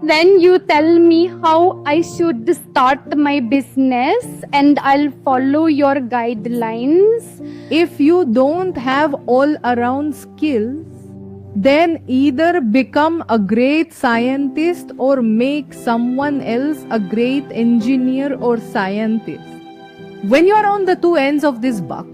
Then you tell me how I should start my business and I'll follow your guidelines. If you don't have all around skills, then either become a great scientist or make someone else a great engineer or scientist. When you are on the two ends of this buck,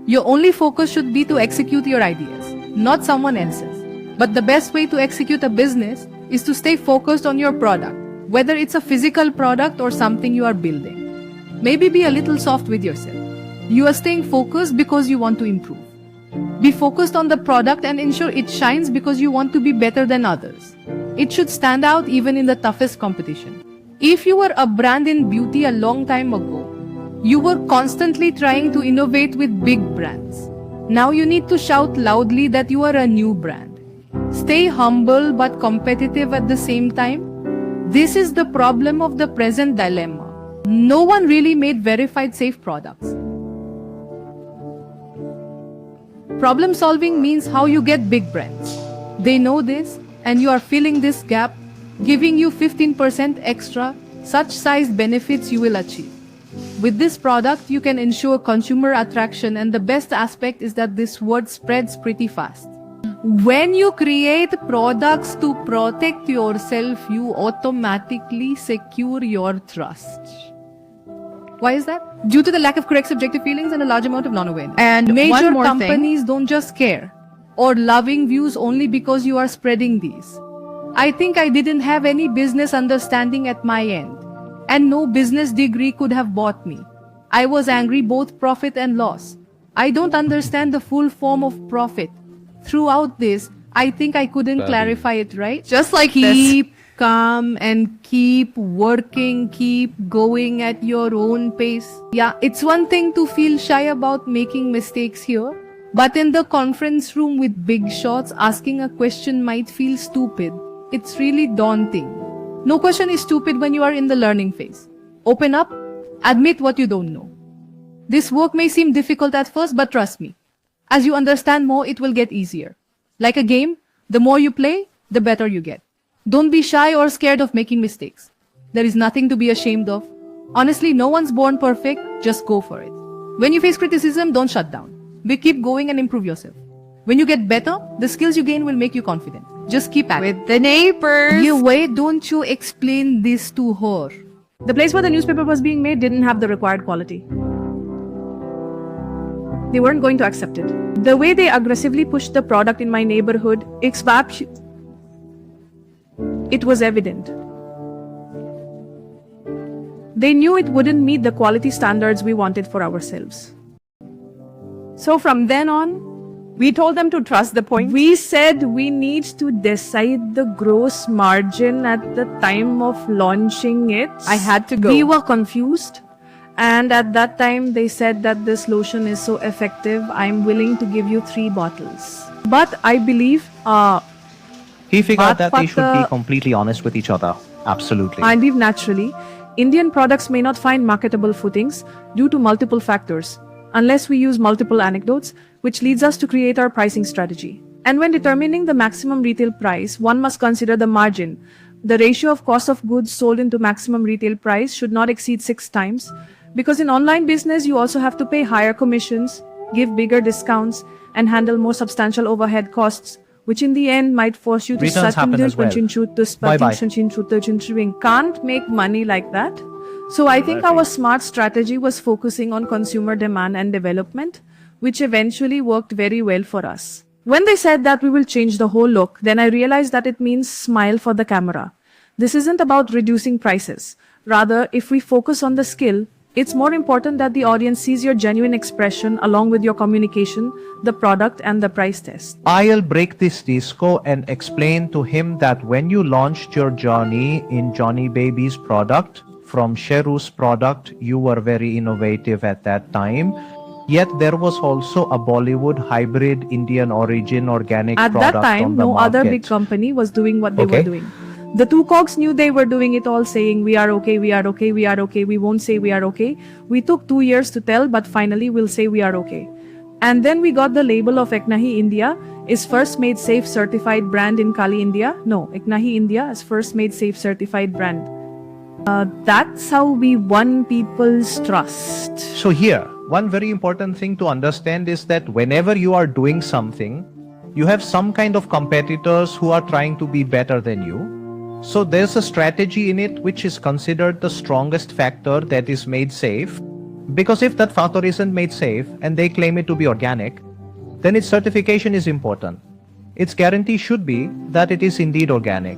your only focus should be to execute your ideas, not someone else's. But the best way to execute a business is to stay focused on your product, whether it's a physical product or something you are building. Maybe be a little soft with yourself. You are staying focused because you want to improve. Be focused on the product and ensure it shines because you want to be better than others. It should stand out even in the toughest competition. If you were a brand in beauty a long time ago, you were constantly trying to innovate with big brands. Now you need to shout loudly that you are a new brand. Stay humble but competitive at the same time. This is the problem of the present dilemma. No one really made verified safe products. Problem solving means how you get big brands. They know this and you are filling this gap, giving you 15% extra, such size benefits you will achieve. With this product, you can ensure consumer attraction, and the best aspect is that this word spreads pretty fast. When you create products to protect yourself, you automatically secure your trust. Why is that? Due to the lack of correct subjective feelings and a large amount of non-awareness. And major one more companies don't just care or loving views only because you are spreading these. I think I didn't have any business understanding at my end, and no business degree could have bought me. I was angry both profit and loss. I don't understand the full form of profit. Throughout this, I think I couldn't clarify it right. Just like Keep calm and keep working, keep going at your own pace. Yeah, it's one thing to feel shy about making mistakes here, but in the conference room with big shots, asking a question might feel stupid. It's really daunting. No question is stupid when you are in the learning phase. Open up, admit what you don't know. This work may seem difficult at first, but trust me, as you understand more, it will get easier. Like a game, the more you play, the better you get. Don't be shy or scared of making mistakes. There is nothing to be ashamed of. Honestly, no one's born perfect, just go for it. When you face criticism, don't shut down. Keep going and improve yourself. When you get better, the skills you gain will make you confident. Just keep at it. with the neighbors. You wait, don't you explain this to her. The place where the newspaper was being made didn't have the required quality. They weren't going to accept it. The way they aggressively pushed the product in my neighborhood, it was evident. They knew it wouldn't meet the quality standards we wanted for ourselves. So from then on, We told them to trust the point. we said we need to decide the gross margin at the time of launching it. I had to go. We were confused. And at that time, they said that this lotion is so effective, I'm willing to give you 3 bottles. But I believe, He figured that they but should be completely honest with each other. Absolutely. I believe naturally, Indian products may not find marketable footings due to multiple factors, unless we use multiple anecdotes, which leads us to create our pricing strategy. And when determining the maximum retail price, one must consider the margin. The ratio of cost of goods sold into maximum retail price should not exceed 6 times, because in online business, you also have to pay higher commissions, give bigger discounts, and handle more substantial overhead costs, which in the end might force you to Returns happen as well. Bye-bye. Can't make money like that. So I think our smart strategy was focusing on consumer demand and development, which eventually worked very well for us. When they said that we will change the whole look, then I realized that it means smile for the camera. This isn't about reducing prices. Rather, if we focus on the skill, it's more important that the audience sees your genuine expression along with your communication, the product, and the price test. I'll break this disco and explain to him that when you launched your journey in Johnny Baby's product, from Sheru's product, you were very innovative at that time. Yet there was also a Bollywood hybrid Indian origin organic At product that time, on the no market. other big company was doing what they Okay. were doing. The two cogs knew they were doing it all, saying, we are okay, we are okay, we are okay, we won't say we are okay. We took 2 years to tell, but finally we'll say we are okay. And then we got the label of Eknahi India is first made safe certified brand in Kali India. No, Eknahi India is first made safe certified brand. That's how we won people's trust. So here, one very important thing to understand is that whenever you are doing something, you have some kind of competitors who are trying to be better than you. So there's a strategy in it which is considered the strongest factor that is made safe. Because if that factor isn't made safe and they claim it to be organic, then its certification is important. Its guarantee should be that it is indeed organic.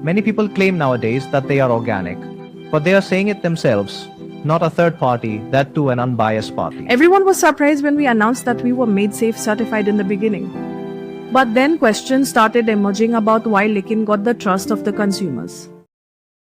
Many people claim nowadays that they are organic, but they are saying it themselves, not a third party, that too an unbiased party. Everyone was surprised when we announced that we were made safe certified in the beginning. But then questions started emerging about why Likin got the trust of the consumers.